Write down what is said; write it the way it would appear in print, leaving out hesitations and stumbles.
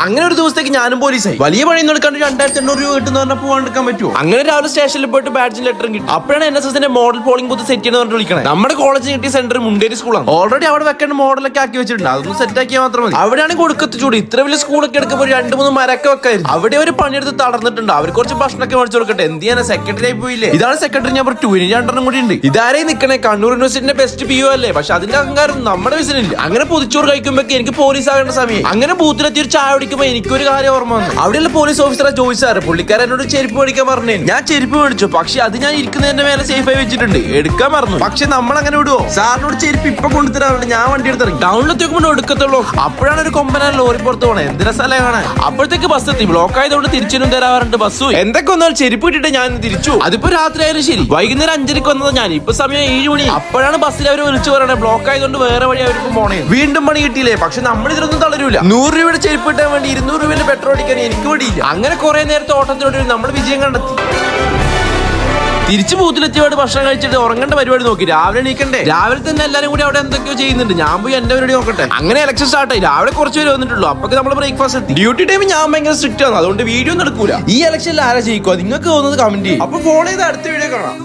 അങ്ങനെ ഒരു ദിവസത്തേക്ക് ഞാനും പോലീസായി. വലിയ പണി എടുക്കാണ്ട് 2800 രൂപ കിട്ടുന്ന പറഞ്ഞപ്പോൾ പോകാൻ പറ്റുമോ? അങ്ങനെ രാവിലെ സ്റ്റേഷനിൽ പോയിട്ട് ബാഡ്ജും ലെറ്ററും കിട്ടി. അപ്പോഴാണ് NSSന്റെ മോഡൽ പോളിംഗ് ബൂത്ത് സെറ്റ് ചെയ്യുന്ന പറഞ്ഞിട്ട് വിളിക്കണേ. നമ്മുടെ കോളേജ് കിട്ടിയ സെന്റർ മുണ്ടേരി സ്കൂളാണ്. ഓൾറെഡി അവിടെ വെക്കേണ്ട മോഡലൊക്കെ ആക്കി വെച്ചിട്ടുണ്ട്. അതൊന്നും സെറ്റ് ആക്കിയാൽ മാത്രം മതി. അവിടെയാണ് കൊടുക്കത്ത് ചൂട്. ഇത്ര വലിയ സ്കൂളൊക്കെ എടുക്കുമ്പോൾ 2-3 മരൊക്കെ വെക്കായിരുന്നു. അവിടെ ഒരു പണിയെടുത്ത് തളർന്നിട്ടുണ്ട്. അവർ കുറച്ച് ഭക്ഷണമൊക്കെ മേടിച്ചു കൊടുക്കട്ടെ. എന്ത് ചെയ്യാനാ, സെക്രട്ടറി ആയി പോയില്ലേ. ഇതാണ് സെക്രട്ടറി നമ്പർ 2. ഇനി 2 കൂടി ഉണ്ട്. ഇതാരേ നിക്കണേ, കണ്ണൂർ യൂണിവേഴ്സിറ്റിന്റെ ബെസ്റ്റ് PO അല്ലേ. പക്ഷെ അതിന്റെ അഹങ്കാരം നമ്മുടെ വിസിലില്ല. അങ്ങനെ പൊതിച്ചോറ് കഴിക്കുമ്പോ എനിക്ക് പോലീസ് ആകേണ്ട സമയം. അങ്ങനെ ബൂത്തിലെത്തി ഒരു ചായ കുടിക്കുമ്പോ എനിക്കൊരു കാര്യം ഓർമ്മ വന്നു. അവിടെയുള്ള പോലീസ് ഓഫീസറെ ചോദിച്ചാറ്. പുള്ളിക്കാരൻ എന്നോട് ചെരുപ്പ് മേടിക്കാൻ പറഞ്ഞു. ഞാൻ ചെരുപ്പ് മേടിച്ചു. പക്ഷെ അത് ഞാൻ ഇരിക്കുന്നതിന്റെ മേലെ സേഫ് ആയി വെച്ചിട്ടുണ്ട്. എടുക്കാൻ മറന്നു. പക്ഷെ നമ്മൾ അങ്ങനെ വിടുവോ? സാറിനോട് ചെരുപ്പ് ഇപ്പൊ കൊണ്ടുതരാറുണ്ട്. ഞാൻ വണ്ടി എടുത്തിറങ്ങി ടൗണിലെത്തിക്കുമ്പോൾ എടുക്കത്തുള്ളൂ. അപ്പോഴാണ് ഒരു കൊമ്പനാൻ ലോറി പുറത്ത് പോണേ. എന്തിനാ സ്ഥലം കാണാൻ. അപ്പോഴത്തേക്ക് ബസ് എത്തി. ബ്ലോക്ക് ആയതുകൊണ്ട് തിരിച്ചു തരാറുണ്ട് ബസ്. എന്തൊക്കെ വന്നാൽ ചെരുപ്പ് ഇട്ടിട്ട് ഞാൻ തിരിച്ചു. അതിപ്പോ രാത്രി ആയാലും ശരി. വൈകുന്നേരം 5:00 വന്നത് ഞാൻ. ഇപ്പൊ സമയം 7 മണി. അപ്പോഴാണ് ബസ്സിൽ അവർ വിളിച്ചു പറയണേ ബ്ലോക്ക് ആയതുകൊണ്ട് വേറെ വഴി അവർക്ക് പോണേ. വീണ്ടും പണി കിട്ടിയില്ലേ. പക്ഷെ നമ്മൾ ഇതിലൊന്നും തളരൂല. 100 രൂപയുടെ ചെരുപ്പ് കിട്ടാൻ വേണ്ടി 200 രൂപയുടെ പെട്രോൾ അടിക്കാൻ എനിക്ക് വേണ്ടിയില്ല. അങ്ങനെ കുറെ നേരത്തെ ഓട്ടത്തിനോട് നമ്മൾ വിജയം കണ്ടെത്തി. തിരിച്ചു ബൂത്തിലെത്തിയോട് ഭക്ഷണം കഴിച്ചിട്ട് ഉറങ്ങേണ്ട പരിപാടി നോക്കി. രാവിലെ എണീക്കണ്ടേ. രാവിലെ തന്നെ എല്ലാരും കൂടി അവിടെ എന്തൊക്കെയോ ചെയ്യുന്നുണ്ട്. ഞാൻ പോയി എന്റെ പരിപാടി നോക്കട്ടെ. അങ്ങനെ ഇലക്ഷൻ സ്റ്റാർട്ടായി. രാവിലെ കുറച്ച് പേര് വന്നിട്ടുള്ളൂ. അപ്പൊ നമ്മൾ ബ്രേക്ക്ഫാസ്റ്റ് എത്തി. ഡ്യൂട്ടി ടൈം ഞാൻ ഭയങ്കര സ്ട്രിക്റ്റ് ആണ്. അതുകൊണ്ട് വീഡിയോ നടക്കൂല. ഈ ഇലക്ഷനിൽ ആരാ ജയിക്കുക നിങ്ങൾക്ക് തോന്നുന്നത് കമന്റ് ചെയ്യും. അപ്പൊ ഫോളോ ചെയ്ത് അടുത്ത വീഡിയോ കാണാം.